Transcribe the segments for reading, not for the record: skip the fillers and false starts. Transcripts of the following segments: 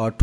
8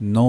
9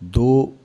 2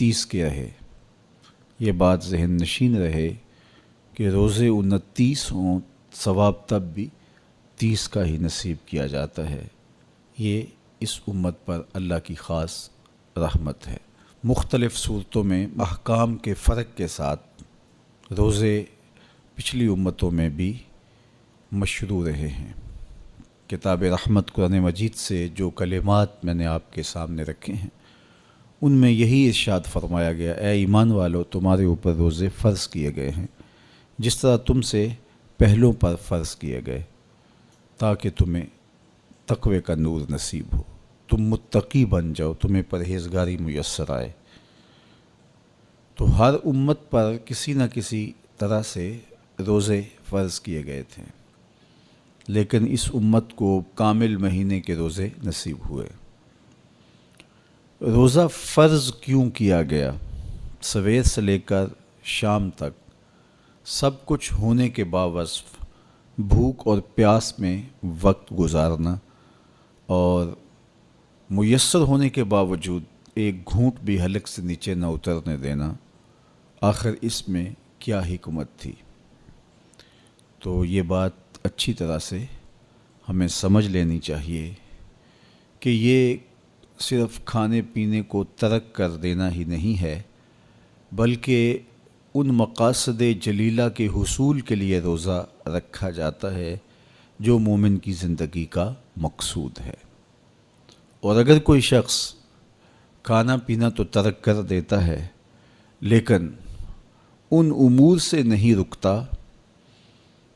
29 کے رہے۔ یہ بات ذہن نشین رہے کہ روزے 29 ہوں، ثواب تب بھی 30 کا ہی نصیب کیا جاتا ہے۔ یہ اس امت پر اللہ کی خاص رحمت ہے۔ مختلف صورتوں میں احکام کے فرق کے ساتھ روزے پچھلی امتوں میں بھی مشروع رہے ہیں۔ کتاب رحمت قرآن مجید سے جو کلمات میں نے آپ کے سامنے رکھے ہیں، ان میں یہی ارشاد فرمایا گیا، اے ایمان والو، تمہارے اوپر روزے فرض کیے گئے ہیں جس طرح تم سے پہلوں پر فرض کیے گئے، تاکہ تمہیں تقوی کا نور نصیب ہو، تم متقی بن جاؤ، تمہیں پرہیزگاری میسر آئے۔ تو ہر امت پر کسی نہ کسی طرح سے روزے فرض کیے گئے تھے، لیکن اس امت کو کامل مہینے کے روزے نصیب ہوئے۔ روزہ فرض کیوں کیا گیا؟ سویر سے لے کر شام تک سب کچھ ہونے کے باوصف بھوک اور پیاس میں وقت گزارنا اور میسر ہونے کے باوجود ایک گھونٹ بھی حلق سے نیچے نہ اترنے دینا، آخر اس میں کیا حکمت تھی؟ تو یہ بات اچھی طرح سے ہمیں سمجھ لینی چاہیے کہ یہ صرف کھانے پینے کو ترک کر دینا ہی نہیں ہے، بلکہ ان مقاصد جلیلہ کے حصول کے لیے روزہ رکھا جاتا ہے جو مومن کی زندگی کا مقصود ہے۔ اور اگر کوئی شخص کھانا پینا تو ترک کر دیتا ہے لیکن ان امور سے نہیں رکتا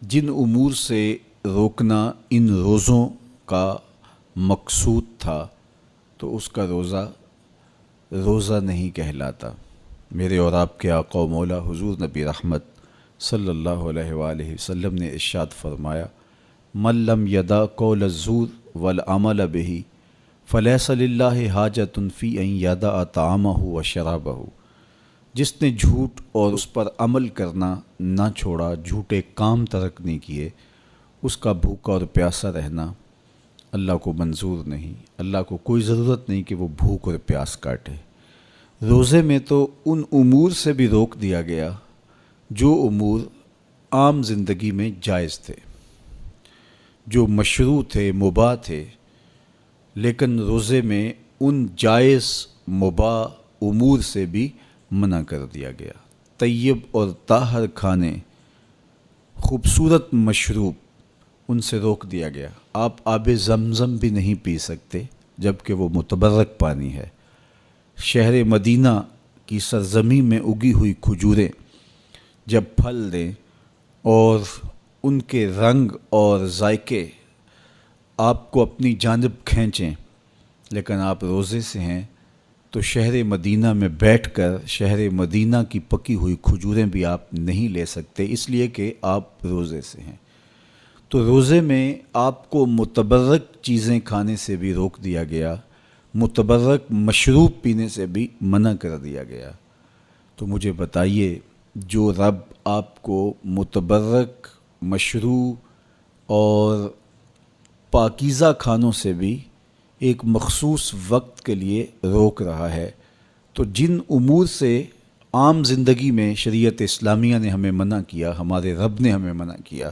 جن امور سے روکنا ان روزوں کا مقصود تھا، تو اس کا روزہ نہیں کہلاتا۔ میرے اور آپ کے آقا و مولا حضور نبی رحمت صلی اللہ علیہ وآلہ وسلم نے ارشاد فرمایا، من لم یدع قول الزور والعمل بہ فلیس للہ حاجۃ فی ان یدع طعامہ و شرابہ۔ جس نے جھوٹ اور اس پر عمل کرنا نہ چھوڑا، جھوٹے کام ترک نہیں کیے، اس کا بھوکا اور پیاسا رہنا اللہ کو منظور نہیں۔ اللہ کو کوئی ضرورت نہیں کہ وہ بھوک اور پیاس کاٹے۔ روزے میں تو ان امور سے بھی روک دیا گیا جو امور عام زندگی میں جائز تھے، جو مشروع تھے، مباح تھے، لیکن روزے میں ان جائز مباح امور سے بھی منع کر دیا گیا۔ طیب اور طاہر کھانے، خوبصورت مشروب، ان سے روک دیا گیا۔ آپ آب زمزم بھی نہیں پی سکتے جبکہ وہ متبرک پانی ہے۔ شہر مدینہ کی سرزمین میں اگی ہوئی کھجوریں جب پھل دیں اور ان کے رنگ اور ذائقے آپ کو اپنی جانب کھینچیں، لیکن آپ روزے سے ہیں تو شہر مدینہ میں بیٹھ کر شہر مدینہ کی پکی ہوئی کھجوریں بھی آپ نہیں لے سکتے، اس لیے کہ آپ روزے سے ہیں۔ تو روزے میں آپ کو متبرک چیزیں کھانے سے بھی روک دیا گیا، متبرک مشروب پینے سے بھی منع کر دیا گیا۔ تو مجھے بتائیے، جو رب آپ کو متبرک مشروب اور پاکیزہ کھانوں سے بھی ایک مخصوص وقت کے لیے روک رہا ہے، تو جن امور سے عام زندگی میں شریعت اسلامیہ نے ہمیں منع کیا، ہمارے رب نے ہمیں منع کیا،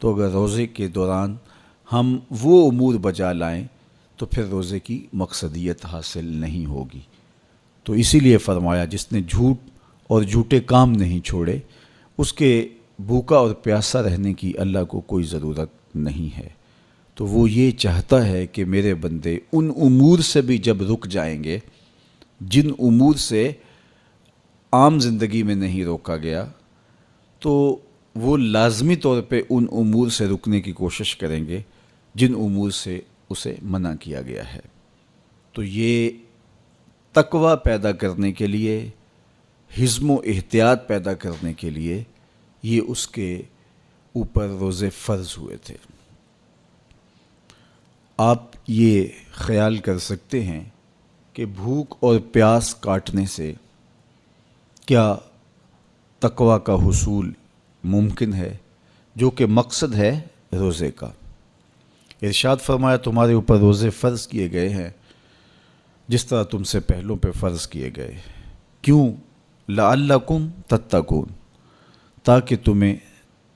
تو اگر روزے کے دوران ہم وہ امور بجا لائیں تو پھر روزے کی مقصدیت حاصل نہیں ہوگی۔ تو اسی لیے فرمایا، جس نے جھوٹ اور جھوٹے کام نہیں چھوڑے، اس کے بھوکا اور پیاسا رہنے کی اللہ کو کوئی ضرورت نہیں ہے۔ تو وہ یہ چاہتا ہے کہ میرے بندے ان امور سے بھی جب رک جائیں گے جن امور سے عام زندگی میں نہیں روکا گیا، تو وہ لازمی طور پہ ان امور سے رکنے کی کوشش کریں گے جن امور سے اسے منع کیا گیا ہے۔ تو یہ تقوی پیدا کرنے کے لیے، حزم و احتیاط پیدا کرنے کے لیے یہ اس کے اوپر روزے فرض ہوئے تھے۔ آپ یہ خیال کر سکتے ہیں کہ بھوک اور پیاس کاٹنے سے کیا تقوی کا حصول ممکن ہے، جو کہ مقصد ہے روزے کا۔ ارشاد فرمایا، تمہارے اوپر روزے فرض کیے گئے ہیں جس طرح تم سے پہلوں پہ فرض کیے گئے۔ کیوں؟ لعلکم تتقون، تاکہ تمہیں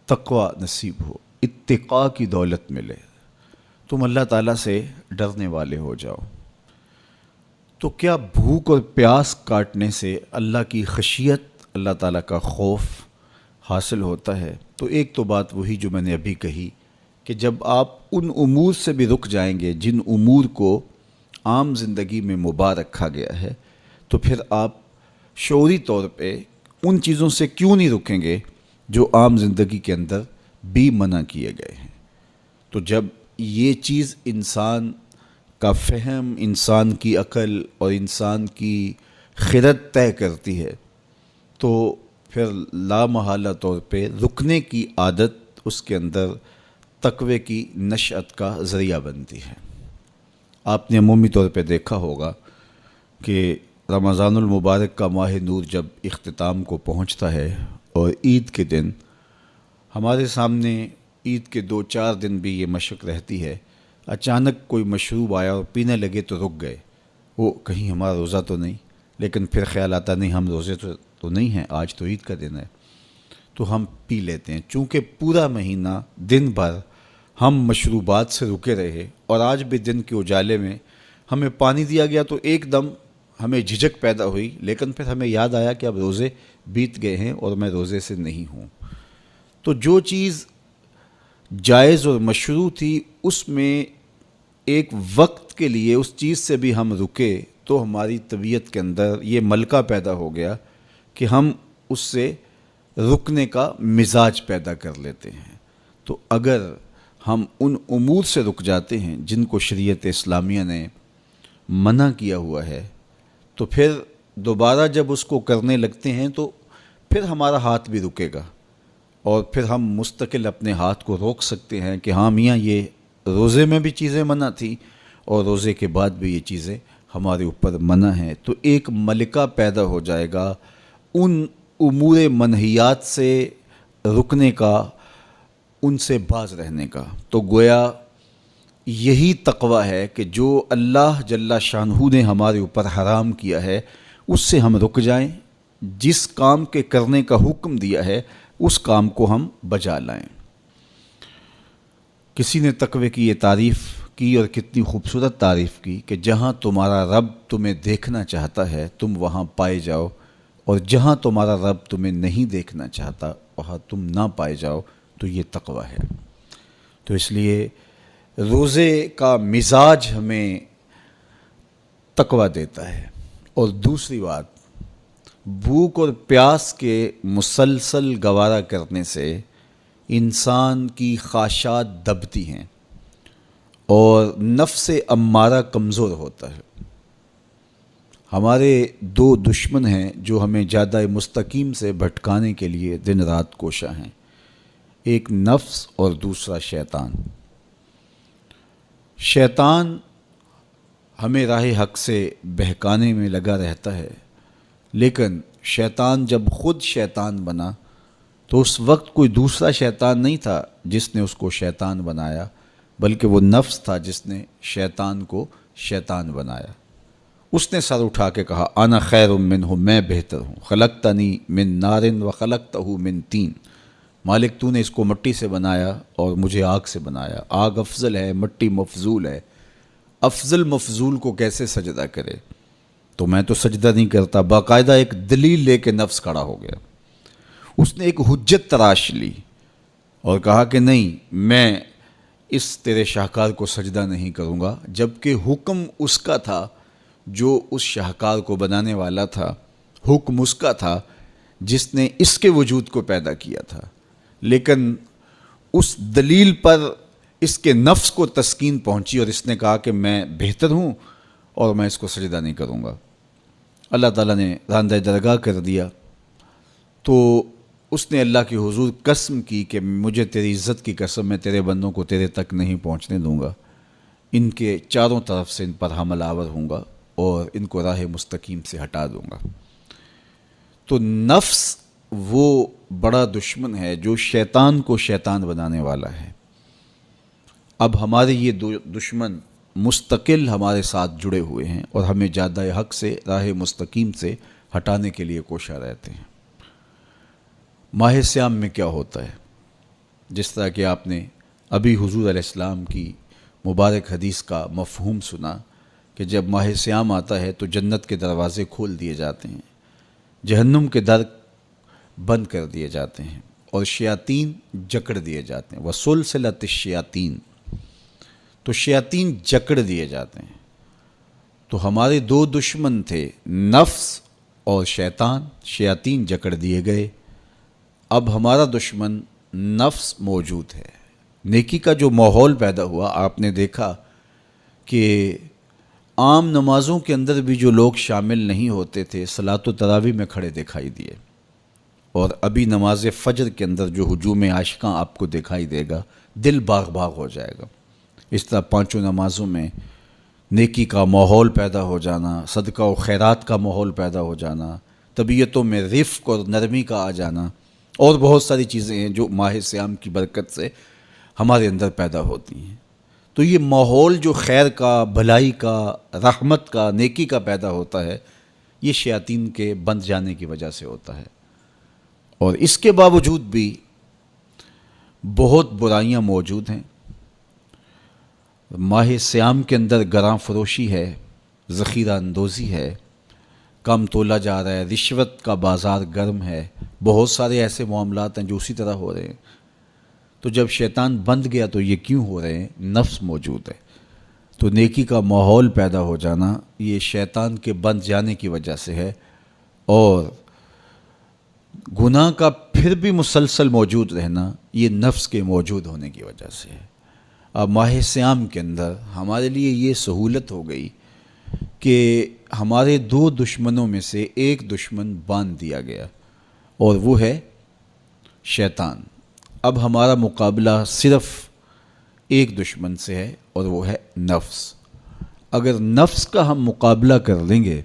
تقوی نصیب ہو، اتقاء کی دولت ملے، تم اللہ تعالیٰ سے ڈرنے والے ہو جاؤ۔ تو کیا بھوک اور پیاس کاٹنے سے اللہ کی خشیت، اللہ تعالیٰ کا خوف حاصل ہوتا ہے؟ تو ایک تو بات وہی جو میں نے ابھی کہی کہ جب آپ ان امور سے بھی رک جائیں گے جن امور کو عام زندگی میں مباح رکھا گیا ہے، تو پھر آپ شعوری طور پہ ان چیزوں سے کیوں نہیں رکیں گے جو عام زندگی کے اندر بھی منع کیے گئے ہیں۔ تو جب یہ چیز انسان کا فہم، انسان کی عقل اور انسان کی خرد طے کرتی ہے، تو پھر لامحالہ طور پہ رکنے کی عادت اس کے اندر تقوی کی نشأت کا ذریعہ بنتی ہے۔ آپ نے عمومی طور پہ دیکھا ہوگا کہ رمضان المبارک کا ماہ نور جب اختتام کو پہنچتا ہے اور عید کے دن ہمارے سامنے عید کے 2-4 دن بھی یہ مشق رہتی ہے، اچانک کوئی مشروب آیا اور پینے لگے تو رک گئے، وہ کہیں ہمارا روزہ تو نہیں، لیکن پھر خیال آتا نہیں ہم روزے تو نہیں ہیں، آج تو عید کا دن ہے، تو ہم پی لیتے ہیں۔ چونکہ پورا مہینہ دن بھر ہم مشروبات سے رکے رہے اور آج بھی دن کے اجالے میں ہمیں پانی دیا گیا تو ایک دم ہمیں جھجک پیدا ہوئی، لیکن پھر ہمیں یاد آیا کہ اب روزے بیت گئے ہیں اور میں روزے سے نہیں ہوں۔ تو جو چیز جائز اور مشروع تھی اس میں ایک وقت کے لیے اس چیز سے بھی ہم رکے تو ہماری طبیعت کے اندر یہ ملکہ پیدا ہو گیا کہ ہم اس سے رکنے کا مزاج پیدا کر لیتے ہیں۔ تو اگر ہم ان امور سے رک جاتے ہیں جن کو شریعت اسلامیہ نے منع کیا ہوا ہے، تو پھر دوبارہ جب اس کو کرنے لگتے ہیں تو پھر ہمارا ہاتھ بھی رکے گا اور پھر ہم مستقل اپنے ہاتھ کو روک سکتے ہیں کہ ہاں میاں یہ روزے میں بھی چیزیں منع تھیں اور روزے کے بعد بھی یہ چیزیں ہمارے اوپر منع ہیں۔ تو ایک ملکہ پیدا ہو جائے گا ان امور منہیات سے رکنے کا، ان سے باز رہنے کا۔ تو گویا یہی تقوی ہے کہ جو اللہ جل شانہ نے ہمارے اوپر حرام کیا ہے اس سے ہم رک جائیں، جس کام کے کرنے کا حکم دیا ہے اس کام کو ہم بجا لائیں۔ کسی نے تقوی کی یہ تعریف کی اور کتنی خوبصورت تعریف کی کہ جہاں تمہارا رب تمہیں دیکھنا چاہتا ہے تم وہاں پائے جاؤ، اور جہاں تمہارا رب تمہیں نہیں دیکھنا چاہتا وہاں تم نہ پائے جاؤ، تو یہ تقوی ہے۔ تو اس لیے روزے کا مزاج ہمیں تقوی دیتا ہے۔ اور دوسری بات، بھوک اور پیاس کے مسلسل گوارا کرنے سے انسان کی خواہشات دبتی ہیں اور نفس امارہ کمزور ہوتا ہے۔ ہمارے 2 دشمن ہیں جو ہمیں جادہ مستقیم سے بھٹکانے کے لیے دن رات کوشاں ہیں، ایک نفس اور دوسرا شیطان۔ شیطان ہمیں راہ حق سے بہکانے میں لگا رہتا ہے، لیکن شیطان جب خود شیطان بنا تو اس وقت کوئی دوسرا شیطان نہیں تھا جس نے اس کو شیطان بنایا، بلکہ وہ نفس تھا جس نے شیطان کو شیطان بنایا۔ اس نے سر اٹھا کے کہا انا خیر منہ، میں بہتر ہوں، خلقتنی من نار و خلقتہ من طین، مالک تو نے اس کو مٹی سے بنایا اور مجھے آگ سے بنایا، آگ افضل ہے، مٹی مفضول ہے، افضل مفضول کو کیسے سجدہ کرے؟ تو میں تو سجدہ نہیں کرتا۔ باقاعدہ ایک دلیل لے کے نفس کھڑا ہو گیا، اس نے ایک حجت تراش لی اور کہا کہ نہیں، میں اس تیرے شاہکار کو سجدہ نہیں کروں گا، جبکہ حکم اس کا تھا جو اس شاہکار کو بنانے والا تھا، حکم اس کا تھا جس نے اس کے وجود کو پیدا کیا تھا، لیکن اس دلیل پر اس کے نفس کو تسکین پہنچی اور اس نے کہا کہ میں بہتر ہوں اور میں اس کو سجدہ نہیں کروں گا۔ اللہ تعالیٰ نے راندہ درگاہ کر دیا، تو اس نے اللہ کے حضور قسم کی کہ مجھے تیری عزت کی قسم، میں تیرے بندوں کو تیرے تک نہیں پہنچنے دوں گا، ان کے چاروں طرف سے ان پر حملہ آور ہوں گا اور ان کو راہ مستقیم سے ہٹا دوں گا۔ تو نفس وہ بڑا دشمن ہے جو شیطان کو شیطان بنانے والا ہے۔ اب ہمارے یہ 2 دشمن مستقل ہمارے ساتھ جڑے ہوئے ہیں اور ہمیں جادہ حق سے، راہ مستقیم سے ہٹانے کے لیے کوشاں رہتے ہیں۔ ماہ سیام میں کیا ہوتا ہے؟ جس طرح کہ آپ نے ابھی حضور علیہ السلام کی مبارک حدیث کا مفہوم سنا کہ جب ماہ سیام آتا ہے تو جنت کے دروازے کھول دیے جاتے ہیں، جہنم کے در بند کر دیے جاتے ہیں اور شیاطین جکڑ دیے جاتے ہیں۔ وسلسلۃ الشیاطین، تو شیاطین جکڑ دیے جاتے ہیں۔ تو ہمارے دو دشمن تھے، نفس اور شیطان، شیاطین جکڑ دیے گئے۔ اب ہمارا دشمن نفس موجود ہے۔ نیکی کا جو ماحول پیدا ہوا، آپ نے دیکھا کہ عام نمازوں کے اندر بھی جو لوگ شامل نہیں ہوتے تھے صلاۃ و تراویح میں کھڑے دکھائی دیے، اور ابھی نماز فجر کے اندر جو ہجوم عاشقاں آپ کو دکھائی دے گا، دل باغ باغ ہو جائے گا۔ اس طرح پانچوں نمازوں میں نیکی کا ماحول پیدا ہو جانا، صدقہ و خیرات کا ماحول پیدا ہو جانا، طبیعتوں میں رفق اور نرمی کا آ جانا، اور بہت ساری چیزیں ہیں جو ماہ سیام کی برکت سے ہمارے اندر پیدا ہوتی ہیں۔ تو یہ ماحول جو خیر کا، بھلائی کا، رحمت کا، نیکی کا پیدا ہوتا ہے، یہ شیاطین کے بند جانے کی وجہ سے ہوتا ہے۔ اور اس کے باوجود بھی بہت برائیاں موجود ہیں۔ ماہ سیام کے اندر گراں فروشی ہے، ذخیرہ اندوزی ہے، کم تولا جا رہا ہے، رشوت کا بازار گرم ہے، بہت سارے ایسے معاملات ہیں جو اسی طرح ہو رہے ہیں۔ تو جب شیطان بند گیا تو یہ کیوں ہو رہے ہیں؟ نفس موجود ہے۔ تو نیکی کا ماحول پیدا ہو جانا یہ شیطان کے بند جانے کی وجہ سے ہے، اور گناہ کا پھر بھی مسلسل موجود رہنا یہ نفس کے موجود ہونے کی وجہ سے ہے۔ اب ماہ سیام کے اندر ہمارے لیے یہ سہولت ہو گئی کہ ہمارے دو دشمنوں میں سے ایک دشمن باندھ دیا گیا، اور وہ ہے شیطان۔ اب ہمارا مقابلہ صرف ایک دشمن سے ہے، اور وہ ہے نفس۔ اگر نفس کا ہم مقابلہ کر لیں گے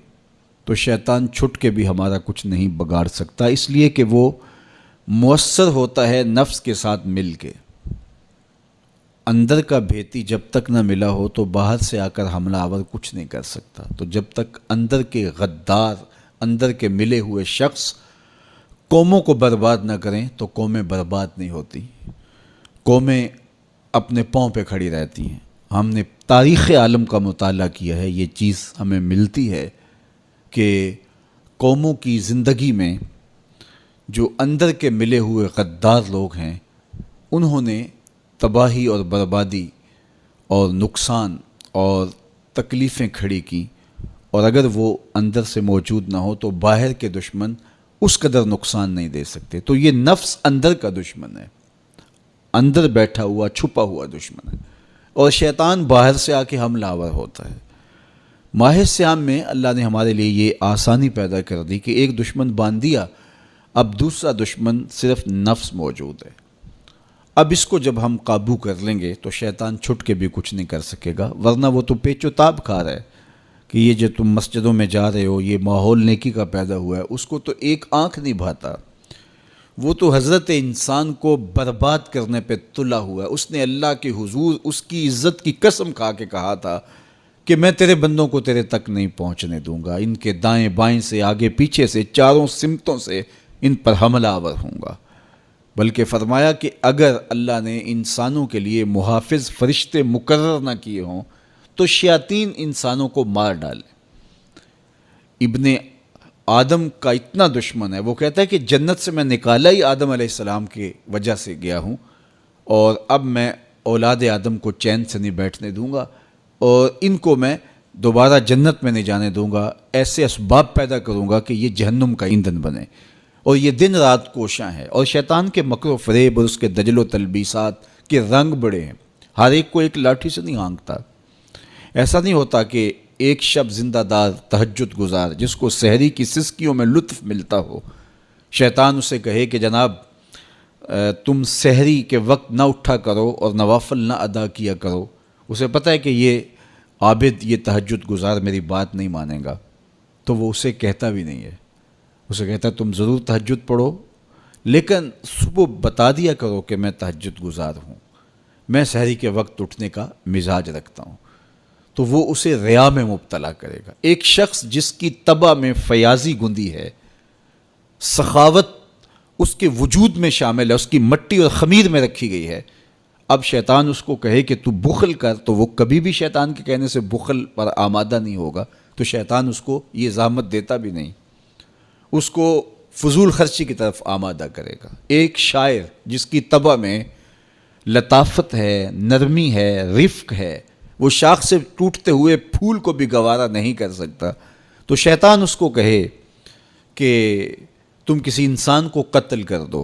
تو شیطان چھٹ کے بھی ہمارا کچھ نہیں بگاڑ سکتا، اس لیے کہ وہ مؤثر ہوتا ہے نفس کے ساتھ مل کے۔ اندر کا بھیتی جب تک نہ ملا ہو تو باہر سے آ کر حملہ آور کچھ نہیں کر سکتا۔ تو جب تک اندر کے غدار، اندر کے ملے ہوئے شخص قوموں کو برباد نہ کریں تو قومیں برباد نہیں ہوتی، قومیں اپنے پاؤں پہ کھڑی رہتی ہیں۔ ہم نے تاریخ عالم کا مطالعہ کیا ہے، یہ چیز ہمیں ملتی ہے کہ قوموں کی زندگی میں جو اندر کے ملے ہوئے غدار لوگ ہیں، انہوں نے تباہی اور بربادی اور نقصان اور تکلیفیں کھڑی کی، اور اگر وہ اندر سے موجود نہ ہو تو باہر کے دشمن اس قدر نقصان نہیں دے سکتے۔ تو یہ نفس اندر کا دشمن ہے، اندر بیٹھا ہوا چھپا ہوا دشمن ہے، اور شیطان باہر سے آ کے حملہ آور ہوتا ہے۔ ماہ سیام میں اللہ نے ہمارے لیے یہ آسانی پیدا کر دی کہ ایک دشمن باندھ دیا، اب دوسرا دشمن صرف نفس موجود ہے۔ اب اس کو جب ہم قابو کر لیں گے تو شیطان چھٹ کے بھی کچھ نہیں کر سکے گا، ورنہ وہ تو پیچ و تاب کھا رہا ہے کہ یہ جو تم مسجدوں میں جا رہے ہو، یہ ماحول نیکی کا پیدا ہوا ہے، اس کو تو ایک آنکھ نہیں بھاتا۔ وہ تو حضرت انسان کو برباد کرنے پہ تلا ہوا ہے۔ اس نے اللہ کے حضور اس کی عزت کی قسم کھا کے کہا تھا کہ میں تیرے بندوں کو تیرے تک نہیں پہنچنے دوں گا، ان کے دائیں بائیں سے، آگے پیچھے سے، چاروں سمتوں سے ان پر حملہ آور ہوں گا۔ بلکہ فرمایا کہ اگر اللہ نے انسانوں کے لیے محافظ فرشتے مقرر نہ کیے ہوں تو شیاطین انسانوں کو مار ڈالے۔ ابن آدم کا اتنا دشمن ہے، وہ کہتا ہے کہ جنت سے میں نکالا ہی آدم علیہ السلام کی وجہ سے گیا ہوں، اور اب میں اولاد آدم کو چین سے نہیں بیٹھنے دوں گا، اور ان کو میں دوبارہ جنت میں نہیں جانے دوں گا، ایسے اسباب پیدا کروں گا کہ یہ جہنم کا ایندھن بنے، اور یہ دن رات کوشاں ہے۔ اور شیطان کے مکر و فریب اور اس کے دجل و تلبیسات کے رنگ بڑے ہیں، ہر ایک کو ایک لاٹھی سے نہیں ہانکتا۔ ایسا نہیں ہوتا کہ ایک شب زندہ دار تہجد گزار جس کو سحری کی سسکیوں میں لطف ملتا ہو، شیطان اسے کہے کہ جناب تم سحری کے وقت نہ اٹھا کرو اور نوافل نہ ادا کیا کرو، اسے پتہ ہے کہ یہ عابد، یہ تہجد گزار میری بات نہیں مانے گا، تو وہ اسے کہتا بھی نہیں ہے۔ اسے کہتا ہے تم ضرور تہجد پڑھو، لیکن صبح بتا دیا کرو کہ میں تہجد گزار ہوں، میں سحری کے وقت اٹھنے کا مزاج رکھتا ہوں۔ تو وہ اسے ریا میں مبتلا کرے گا۔ ایک شخص جس کی طبع میں فیاضی گندی ہے، سخاوت اس کے وجود میں شامل ہے، اس کی مٹی اور خمیر میں رکھی گئی ہے، اب شیطان اس کو کہے کہ تو بخل کر، تو وہ کبھی بھی شیطان کے کہنے سے بخل پر آمادہ نہیں ہوگا، تو شیطان اس کو یہ زحمت دیتا بھی نہیں، اس کو فضول خرچی کی طرف آمادہ کرے گا۔ ایک شاعر جس کی طبع میں لطافت ہے، نرمی ہے، رفق ہے، وہ شاخ سے ٹوٹتے ہوئے پھول کو بھی گوارا نہیں کر سکتا، تو شیطان اس کو کہے کہ تم کسی انسان کو قتل کر دو،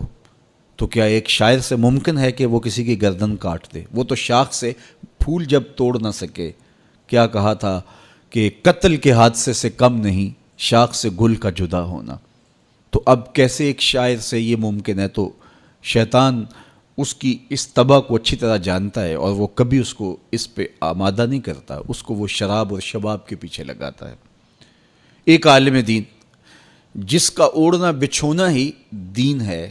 تو کیا ایک شاعر سے ممکن ہے کہ وہ کسی کی گردن کاٹ دے؟ وہ تو شاخ سے پھول جب توڑ نہ سکے، کیا کہا تھا کہ قتل کے حادثے سے کم نہیں شاخ سے گل کا جدا ہونا، تو اب کیسے ایک شاعر سے یہ ممکن ہے؟ تو شیطان اس کی اس طبع کو اچھی طرح جانتا ہے اور وہ کبھی اس کو اس پہ آمادہ نہیں کرتا، اس کو وہ شراب اور شباب کے پیچھے لگاتا ہے۔ ایک عالم دین جس کا اوڑھنا بچھونا ہی دین ہے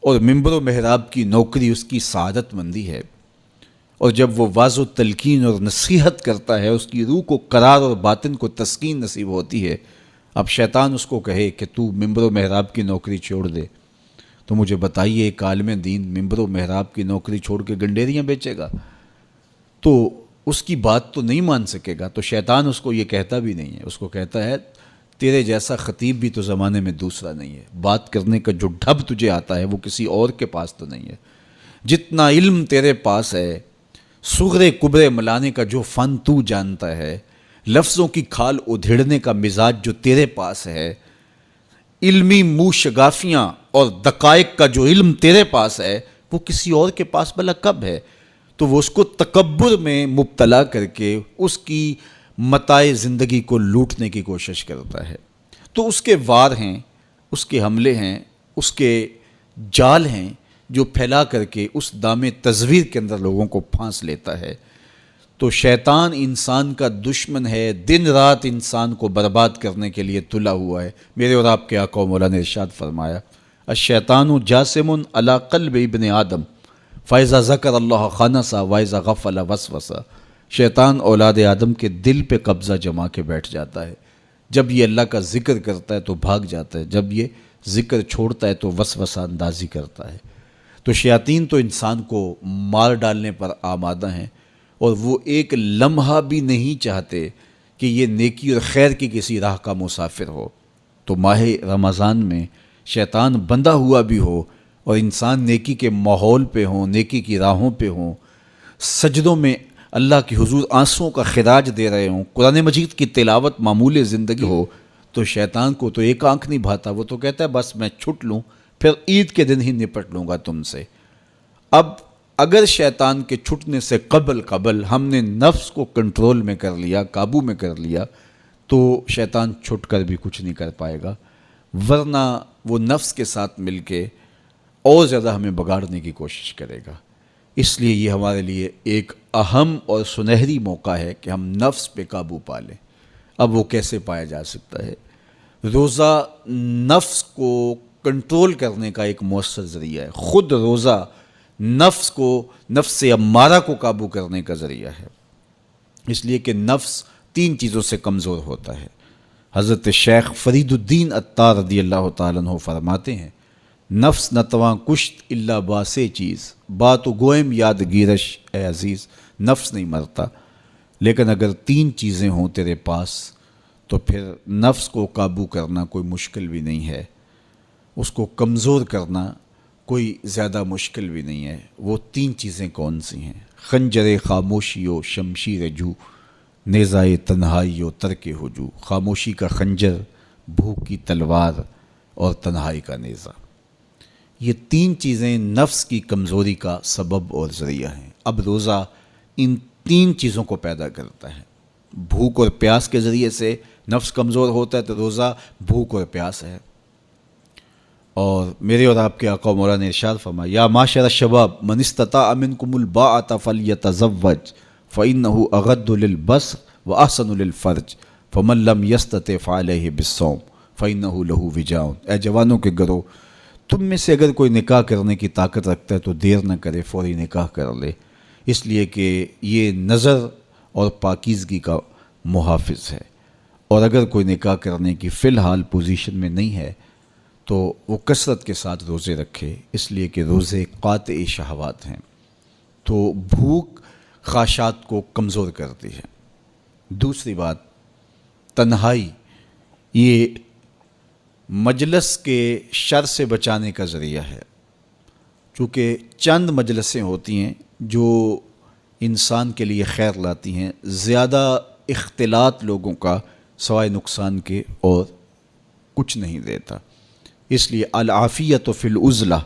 اور منبر و محراب کی نوکری اس کی سعادت مندی ہے، اور جب وہ واضح و تلقین اور نصیحت کرتا ہے اس کی روح کو قرار اور باطن کو تسکین نصیب ہوتی ہے، اب شیطان اس کو کہے کہ تو منبر و محراب کی نوکری چھوڑ دے، تو مجھے بتائیے ایک عالم دین منبر و محراب کی نوکری چھوڑ کے گنڈیریاں بیچے گا تو اس کی بات تو نہیں مان سکے گا، تو شیطان اس کو یہ کہتا بھی نہیں ہے، اس کو کہتا ہے تیرے جیسا خطیب بھی تو زمانے میں دوسرا نہیں ہے، بات کرنے کا جو ڈھب تجھے آتا ہے وہ کسی اور کے پاس تو نہیں ہے، جتنا علم تیرے پاس ہے، صغرے کبرے ملانے کا جو فن تو جانتا ہے، لفظوں کی کھال ادھیڑنے کا مزاج جو تیرے پاس ہے، علمی منہ شگافیاں اور دقائق کا جو علم تیرے پاس ہے وہ کسی اور کے پاس بھلا کب ہے؟ تو وہ اس کو تکبر میں مبتلا کر کے اس کی متاع زندگی کو لوٹنے کی کوشش کرتا ہے۔ تو اس کے وار ہیں، اس کے حملے ہیں، اس کے جال ہیں جو پھیلا کر کے اس دام تزویر کے اندر لوگوں کو پھانس لیتا ہے۔ تو شیطان انسان کا دشمن ہے، دن رات انسان کو برباد کرنے کے لیے تلا ہوا ہے۔ میرے اور آپ کے آقا و مولا نے ارشاد فرمایا الشیطان جاسم علی قلب ابن آدم فاذا ذکر اللہ خنس واذا غفل وسوس، شیطان اولاد آدم کے دل پہ قبضہ جما کے بیٹھ جاتا ہے، جب یہ اللہ کا ذکر کرتا ہے تو بھاگ جاتا ہے، جب یہ ذکر چھوڑتا ہے تو وسوسہ اندازی کرتا ہے۔ تو شیاطین تو انسان کو مار ڈالنے پر آمادہ ہیں، اور وہ ایک لمحہ بھی نہیں چاہتے کہ یہ نیکی اور خیر کی کسی راہ کا مسافر ہو۔ تو ماہ رمضان میں شیطان بندھا ہوا بھی ہو اور انسان نیکی کے ماحول پہ ہوں، نیکی کی راہوں پہ ہوں، سجدوں میں اللہ کی حضور آنسوؤں کا خراج دے رہے ہوں، قرآن مجید کی تلاوت معمول زندگی ہو، تو شیطان کو تو ایک آنکھ نہیں بھاتا، وہ تو کہتا ہے بس میں چھٹ لوں، پھر عید کے دن ہی نپٹ لوں گا تم سے۔ اب اگر شیطان کے چھٹنے سے قبل ہم نے نفس کو کنٹرول میں کر لیا، قابو میں کر لیا، تو شیطان چھٹ کر بھی کچھ نہیں کر پائے گا، ورنہ وہ نفس کے ساتھ مل کے اور زیادہ ہمیں بگاڑنے کی کوشش کرے گا۔ اس لیے یہ ہمارے لیے ایک اہم اور سنہری موقع ہے کہ ہم نفس پہ قابو پا لیں۔ اب وہ کیسے پایا جا سکتا ہے؟ روزہ نفس کو کنٹرول کرنے کا ایک مؤثر ذریعہ ہے، خود روزہ نفس کو، نفس امارہ کو قابو کرنے کا ذریعہ ہے، اس لیے کہ نفس 3 چیزوں سے کمزور ہوتا ہے۔ حضرت شیخ فرید الدین عطار رضی اللہ تعالیٰ عنہ فرماتے ہیں نفس نتواں کشت الا باسے چیز، بات و گوئم یاد گیرش اے عزیز، نفس نہیں مرتا، لیکن اگر 3 چیزیں ہوں تیرے پاس تو پھر نفس کو قابو کرنا کوئی مشکل بھی نہیں ہے، اس کو کمزور کرنا کوئی زیادہ مشکل بھی نہیں ہے۔ وہ 3 چیزیں کون سی ہیں؟ خنجر خاموشی و شمشیر جو، نیزائے تنہائی و ترک ہجو، خاموشی کا خنجر، بھوک کی تلوار اور تنہائی کا نیزہ۔ یہ 3 چیزیں نفس کی کمزوری کا سبب اور ذریعہ ہیں۔ اب روزہ ان 3 چیزوں کو پیدا کرتا ہے۔ بھوک اور پیاس کے ذریعے سے نفس کمزور ہوتا ہے، تو روزہ بھوک اور پیاس ہے۔ اور میرے اور آپ کے آقا و مولا نے ارشاد فرمایا یا معاشر الشباب من استطاع منکم الباءۃ فلیتزوج فإنہ اغض للبصر واحسن للفرج فمن لم یستطع فعلیہ بالصوم فإنہ لہ وجاء۔ اے جوانوں کے گروہ، تم میں سے اگر کوئی نکاح کرنے کی طاقت رکھتا ہے تو دیر نہ کرے، فوری نکاح کر لے، اس لیے کہ یہ نظر اور پاکیزگی کا محافظ ہے۔ اور اگر کوئی نکاح کرنے کی فی الحال پوزیشن میں نہیں ہے تو وہ کثرت کے ساتھ روزے رکھے، اس لیے کہ روزے قاطع شہوات ہیں، تو بھوک خواہشات کو کمزور کرتی ہے۔ دوسری بات، تنہائی یہ مجلس کے شر سے بچانے کا ذریعہ ہے، چونکہ چند مجلسیں ہوتی ہیں جو انسان کے لیے خیر لاتی ہیں، زیادہ اختلاط لوگوں کا سوائے نقصان کے اور کچھ نہیں دیتا۔ اس لیے العافیت فی العزلہ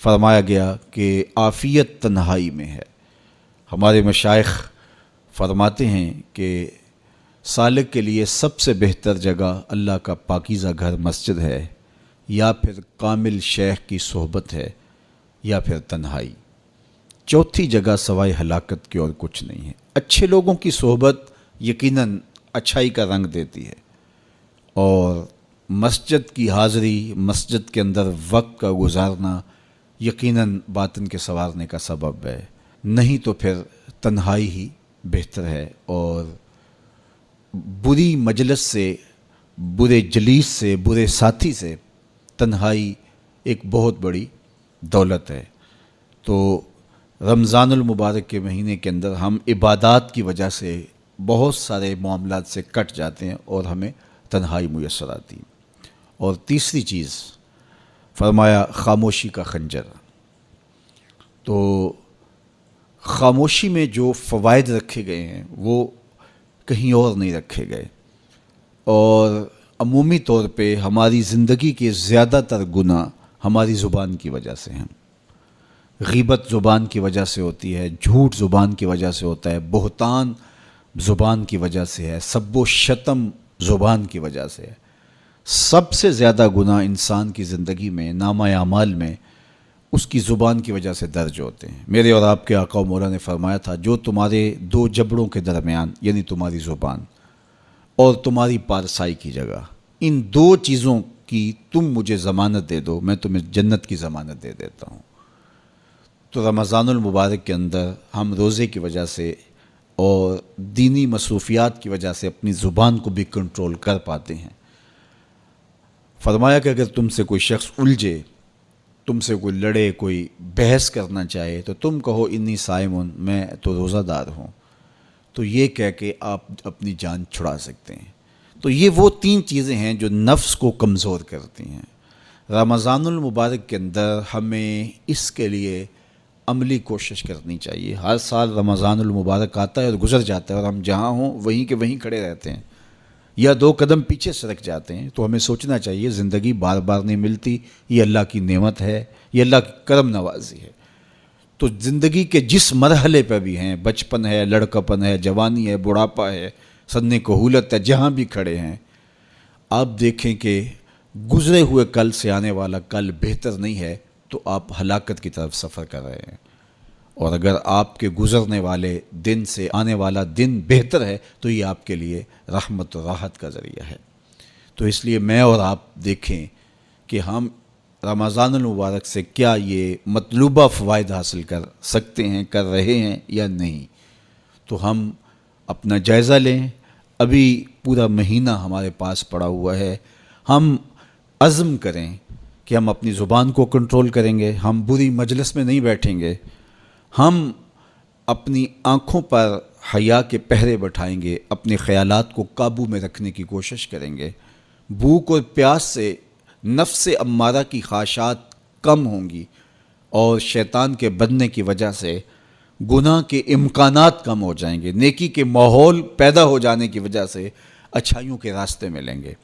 فرمایا گیا کہ عافیت تنہائی میں ہے۔ ہمارے مشائخ فرماتے ہیں کہ سالک کے لیے سب سے بہتر جگہ اللہ کا پاکیزہ گھر مسجد ہے، یا پھر کامل شیخ کی صحبت ہے، یا پھر تنہائی۔ چوتھی جگہ سوائے ہلاکت کے اور کچھ نہیں ہے۔ اچھے لوگوں کی صحبت یقیناً اچھائی کا رنگ دیتی ہے، اور مسجد کی حاضری، مسجد کے اندر وقت کا گزارنا یقیناً باطن کے سنوارنے کا سبب ہے، نہیں تو پھر تنہائی ہی بہتر ہے۔ اور بری مجلس سے، برے جلیس سے، برے ساتھی سے تنہائی ایک بہت بڑی دولت ہے۔ تو رمضان المبارک کے مہینے کے اندر ہم عبادات کی وجہ سے بہت سارے معاملات سے کٹ جاتے ہیں اور ہمیں تنہائی میسر آتی ہے۔ اور تیسری چیز فرمایا خاموشی کا خنجر۔ تو خاموشی میں جو فوائد رکھے گئے ہیں وہ کہیں اور نہیں رکھے گئے، اور عمومی طور پہ ہماری زندگی کے زیادہ تر گناہ ہماری زبان کی وجہ سے ہیں۔ غیبت زبان کی وجہ سے ہوتی ہے، جھوٹ زبان کی وجہ سے ہوتا ہے، بہتان زبان کی وجہ سے ہے، سب و شتم زبان کی وجہ سے ہے۔ سب سے زیادہ گناہ انسان کی زندگی میں، نامہ اعمال میں، اس کی زبان کی وجہ سے درج ہوتے ہیں۔ میرے اور آپ کے آقا و مولا نے فرمایا تھا، جو تمہارے دو جبڑوں کے درمیان، یعنی تمہاری زبان اور تمہاری پارسائی کی جگہ، ان دو چیزوں کی تم مجھے ضمانت دے دو، میں تمہیں جنت کی ضمانت دے دیتا ہوں۔ تو رمضان المبارک کے اندر ہم روزے کی وجہ سے اور دینی مصروفیات کی وجہ سے اپنی زبان کو بھی کنٹرول کر پاتے ہیں۔ فرمایا کہ اگر تم سے کوئی شخص الجھے، تم سے کوئی لڑے، کوئی بحث کرنا چاہے، تو تم کہو انی صائمٌ، میں تو روزہ دار ہوں، تو یہ کہہ کے آپ اپنی جان چھڑا سکتے ہیں۔ تو یہ وہ تین چیزیں ہیں جو نفس کو کمزور کرتی ہیں۔ رمضان المبارک کے اندر ہمیں اس کے لیے عملی کوشش کرنی چاہیے۔ ہر سال رمضان المبارک آتا ہے اور گزر جاتا ہے، اور ہم جہاں ہوں وہیں کے وہیں کھڑے رہتے ہیں، یا دو قدم پیچھے سرک جاتے ہیں۔ تو ہمیں سوچنا چاہیے زندگی بار بار نہیں ملتی، یہ اللہ کی نعمت ہے، یہ اللہ کی کرم نوازی ہے۔ تو زندگی کے جس مرحلے پہ بھی ہیں، بچپن ہے، لڑکپن ہے، جوانی ہے، بڑھاپا ہے، سن کہولت ہے، جہاں بھی کھڑے ہیں، آپ دیکھیں کہ گزرے ہوئے کل سے آنے والا کل بہتر نہیں ہے، تو آپ ہلاکت کی طرف سفر کر رہے ہیں۔ اور اگر آپ کے گزرنے والے دن سے آنے والا دن بہتر ہے، تو یہ آپ کے لیے رحمت و راحت کا ذریعہ ہے۔ تو اس لیے میں اور آپ دیکھیں کہ ہم رمضان المبارک سے کیا یہ مطلوبہ فوائد حاصل کر سکتے ہیں، کر رہے ہیں یا نہیں۔ تو ہم اپنا جائزہ لیں۔ ابھی پورا مہینہ ہمارے پاس پڑا ہوا ہے، ہم عزم کریں کہ ہم اپنی زبان کو کنٹرول کریں گے، ہم بری مجلس میں نہیں بیٹھیں گے، ہم اپنی آنکھوں پر حیا کے پہرے بٹھائیں گے، اپنے خیالات کو قابو میں رکھنے کی کوشش کریں گے۔ بھوک اور پیاس سے نفس امارہ کی خواہشات کم ہوں گی، اور شیطان کے بننے کی وجہ سے گناہ کے امکانات کم ہو جائیں گے، نیکی کے ماحول پیدا ہو جانے کی وجہ سے اچھائیوں کے راستے ملیں گے۔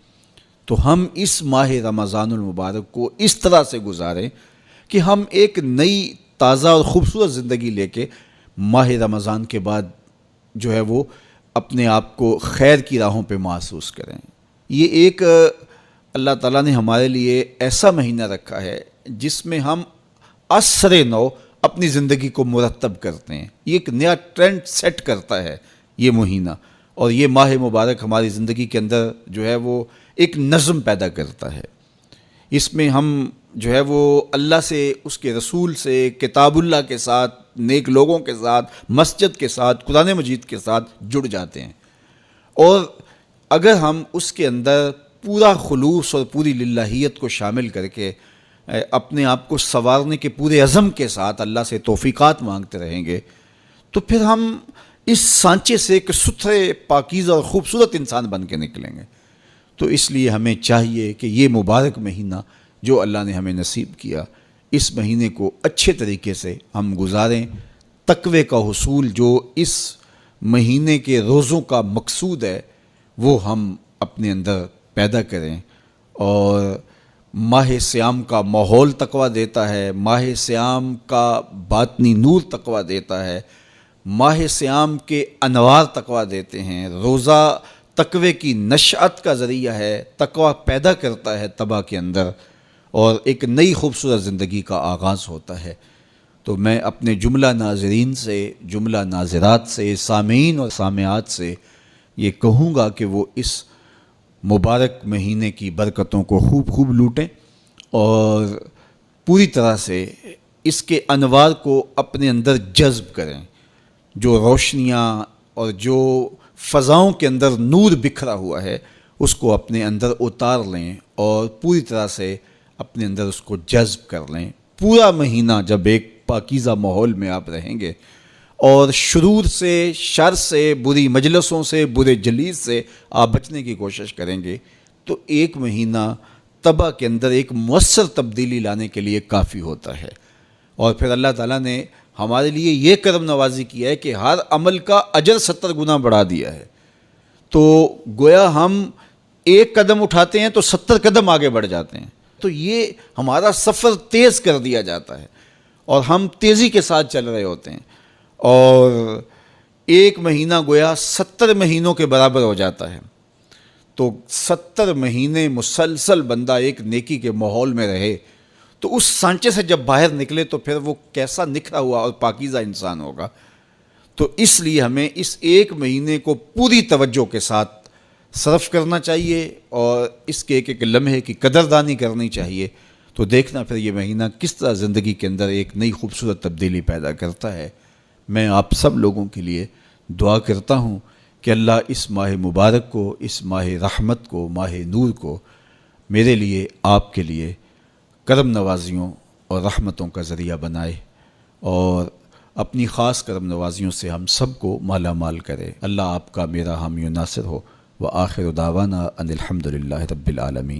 تو ہم اس ماہ رمضان المبارک کو اس طرح سے گزاریں کہ ہم ایک نئی تازہ اور خوبصورت زندگی لے کے ماہ رمضان کے بعد جو ہے وہ اپنے آپ کو خیر کی راہوں پہ محسوس کریں۔ یہ ایک اللہ تعالیٰ نے ہمارے لیے ایسا مہینہ رکھا ہے جس میں ہم عصر نو اپنی زندگی کو مرتب کرتے ہیں۔ یہ ایک نیا ٹرینڈ سیٹ کرتا ہے یہ مہینہ، اور یہ ماہ مبارک ہماری زندگی کے اندر جو ہے وہ ایک نظم پیدا کرتا ہے۔ اس میں ہم جو ہے وہ اللہ سے، اس کے رسول سے، کتاب اللہ کے ساتھ نیک لوگوں کے ساتھ، مسجد کے ساتھ، قرآن مجید کے ساتھ جڑ جاتے ہیں۔ اور اگر ہم اس کے اندر پورا خلوص اور پوری للہیت کو شامل کر کے اپنے آپ کو سنوارنے کے پورے عزم کے ساتھ اللہ سے توفیقات مانگتے رہیں گے تو پھر ہم اس سانچے سے ایک ستھرے، پاکیزہ اور خوبصورت انسان بن کے نکلیں گے۔ تو اس لیے ہمیں چاہیے کہ یہ مبارک مہینہ جو اللہ نے ہمیں نصیب کیا، اس مہینے کو اچھے طریقے سے ہم گزاریں۔ تقوی کا حصول جو اس مہینے کے روزوں کا مقصود ہے وہ ہم اپنے اندر پیدا کریں، اور ماہ صیام کا ماحول تقویٰ دیتا ہے، ماہ صیام کا باطنی نور تقویٰ دیتا ہے، ماہ صیام کے انوار تقویٰ دیتے ہیں۔ روزہ تقوی کی نشأت کا ذریعہ ہے، تقویٰ پیدا کرتا ہے طبع کے اندر، اور ایک نئی خوبصورت زندگی کا آغاز ہوتا ہے۔ تو میں اپنے جملہ ناظرین سے، جملہ ناظرات سے، سامعین اور سامعات سے یہ کہوں گا کہ وہ اس مبارک مہینے کی برکتوں کو خوب لوٹیں اور پوری طرح سے اس کے انوار کو اپنے اندر جذب کریں۔ جو روشنیاں اور جو فضاؤں کے اندر نور بکھرا ہوا ہے اس کو اپنے اندر اتار لیں اور پوری طرح سے اپنے اندر اس کو جذب کر لیں۔ پورا مہینہ جب ایک پاکیزہ ماحول میں آپ رہیں گے اور شرور سے، شر سے، بری مجلسوں سے، برے جلیس سے آپ بچنے کی کوشش کریں گے تو ایک مہینہ طبع کے اندر ایک مؤثر تبدیلی لانے کے لیے کافی ہوتا ہے۔ اور پھر اللہ تعالیٰ نے ہمارے لیے یہ کرم نوازی کیا ہے کہ ہر عمل کا اجر 70 گنا بڑھا دیا ہے۔ تو گویا ہم ایک قدم اٹھاتے ہیں تو 70 قدم آگے بڑھ جاتے ہیں۔ تو یہ ہمارا سفر تیز کر دیا جاتا ہے اور ہم تیزی کے ساتھ چل رہے ہوتے ہیں، اور ایک مہینہ گویا 70 مہینوں کے برابر ہو جاتا ہے۔ تو 70 مہینے مسلسل بندہ ایک نیکی کے ماحول میں رہے تو اس سانچے سے جب باہر نکلے تو پھر وہ کیسا نکھرا ہوا اور پاکیزہ انسان ہوگا۔ تو اس لیے ہمیں اس ایک مہینے کو پوری توجہ کے ساتھ صرف کرنا چاہیے اور اس کے ایک لمحے کی قدردانی کرنی چاہیے۔ تو دیکھنا پھر یہ مہینہ کس طرح زندگی کے اندر ایک نئی خوبصورت تبدیلی پیدا کرتا ہے۔ میں آپ سب لوگوں کے لیے دعا کرتا ہوں کہ اللہ اس ماہ مبارک کو، اس ماہ رحمت کو، ماہ نور کو میرے لیے، آپ کے لیے کرم نوازیوں اور رحمتوں کا ذریعہ بنائے اور اپنی خاص کرم نوازیوں سے ہم سب کو مالا مال کرے۔ اللہ آپ کا میرا حامی و ناصر ہو۔ وآخر دعوانا ان الحمد للہ رب العالمین۔